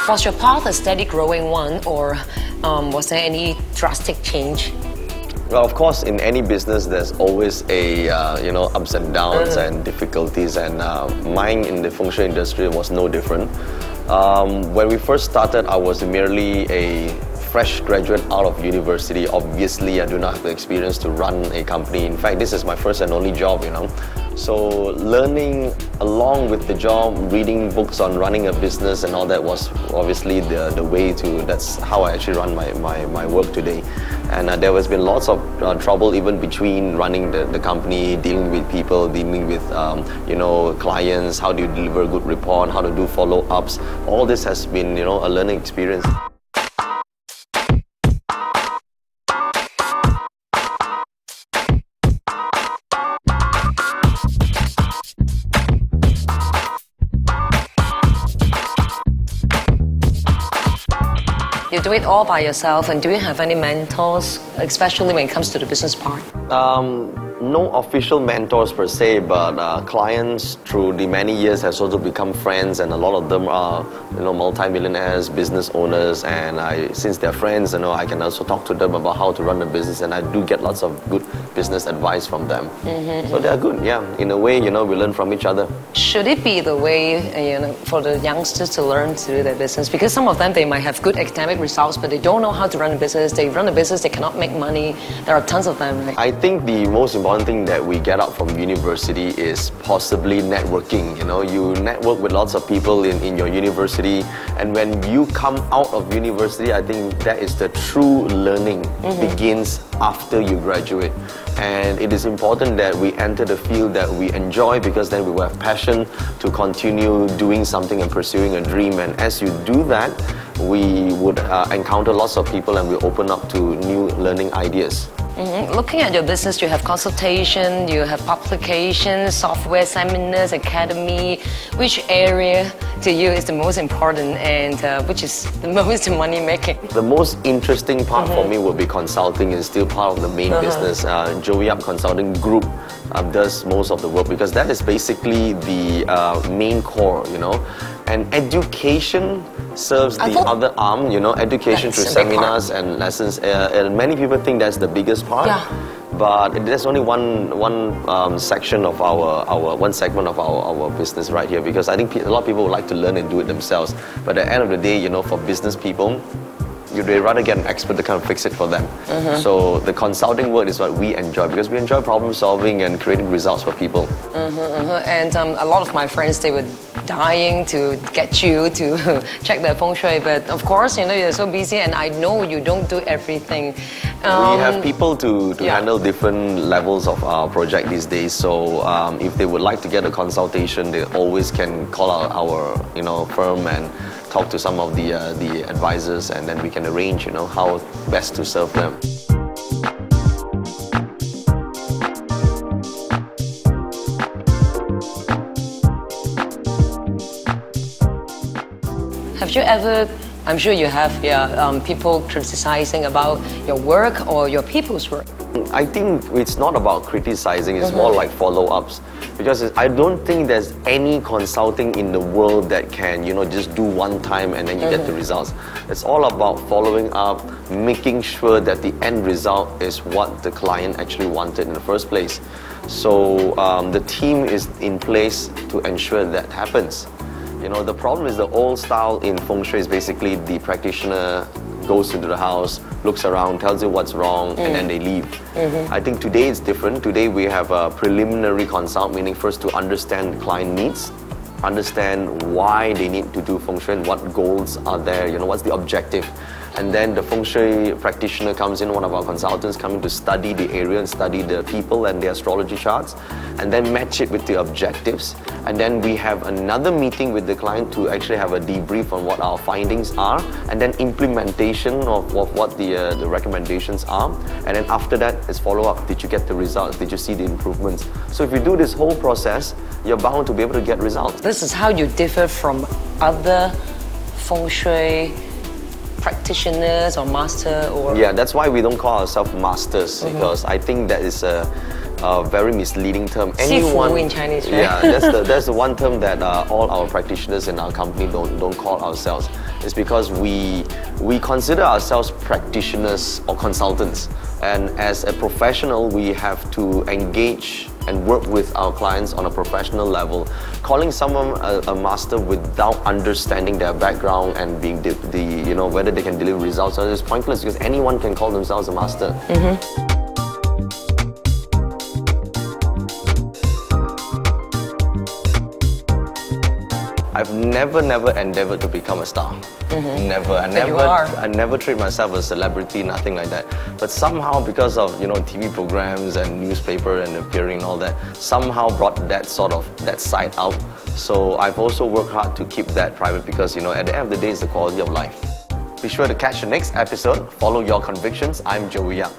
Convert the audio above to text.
Was your path a steady growing one, or was there any drastic change? Well, of course, in any business, there's always a ups and downs and difficulties, and mine in the feng shui industry was no different. When we first started, I was merely a fresh graduate out of university. Obviously, I do not have the experience to run a company. In fact, this is my first and only job, So learning along with the job, reading books on running a business and all that was obviously the way to, that's how I actually run my work today. And there has been lots of trouble even between running the company, dealing with people, dealing with clients, how do you deliver a good report, how to do follow-ups. All this has been a learning experience. You do it all by yourself, and do you have any mentors, especially when it comes to the business part? No official mentors per se, but clients through the many years has also become friends, and a lot of them are multi-millionaires, business owners, and since they're friends, I can also talk to them about how to run the business, and I do get lots of good business advice from them. So they're good, yeah. In a way, we learn from each other. Should it be the way, for the youngsters to learn to do their business? Because some of them, they might have good academic results, but they don't know how to run a business. They run a business, they cannot make money. There are tons of them, right? I think the most important thing that we get out from university is possibly networking. You network with lots of people in your university, and when you come out of university, I think that is the true learning begins after you graduate. And it is important that we enter the field that we enjoy, because then we will have passion to continue doing something and pursuing a dream. And as you do that, we would encounter lots of people, and we open up to new learning ideas. Looking at your business, you have consultation, you have publications, software, seminars, academy. Which area to you is the most important, and which is the most money-making? The most interesting part for me would be consulting. Is still part of the main business. Joey Up Consulting Group does most of the work, because that is basically the main core, And education serves the other arm, education through seminars and lessons. And many people think that's the biggest part. Yeah. But there's only one section of one segment of our business right here, because I think a lot of people would like to learn and do it themselves. But at the end of the day, for business people, they'd rather get an expert to kind of fix it for them. So the consulting work is what we enjoy, because we enjoy problem solving and creating results for people. And a lot of my friends, they were dying to get you to check their feng shui, but of course, you're so busy, and I know you don't do everything. We have people to handle different levels of our project these days, so if they would like to get a consultation, they always can call our firm and talk to some of the advisors, and then we can arrange how best to serve them. Have you ever, I'm sure you have, people criticizing about your work or your people's work? I think it's not about criticizing, it's more like follow-ups. Because I don't think there's any consulting in the world that can, just do one time and then you get the results. It's all about following up, making sure that the end result is what the client actually wanted in the first place. So the team is in place to ensure that happens. The problem is the old style in feng shui is basically the practitioner goes into the house, looks around, tells you what's wrong, and then they leave. I think today it's different. Today we have a preliminary consult, meaning first to understand the client needs, understand why they need to do feng shui and what goals are there, what's the objective. And then the feng shui practitioner comes in, one of our consultants come in to study the area and study the people and their astrology charts, and then match it with the objectives. And then we have another meeting with the client to actually have a debrief on what our findings are, and then implementation of what the recommendations are. And then after that is follow-up. Did you get the results? Did you see the improvements? So if you do this whole process, you're bound to be able to get results. This is how you differ from other feng shui practitioners or master, or... Yeah, that's why we don't call ourselves masters, because I think that is very misleading term. Sifu in Chinese, right? Yeah, that's the one term that all our practitioners in our company don't call ourselves. It's because we consider ourselves practitioners or consultants, and as a professional, we have to engage and work with our clients on a professional level. Calling someone a master without understanding their background and being whether they can deliver results is pointless, because anyone can call themselves a master. I've never endeavored to become a star. Never. I never treat myself as a celebrity, nothing like that. But somehow, because of TV programs and newspaper and appearing and all that, somehow brought that side out. So I've also worked hard to keep that private, because at the end of the day, it's the quality of life. Be sure to catch the next episode. Follow your convictions. I'm Joey Young.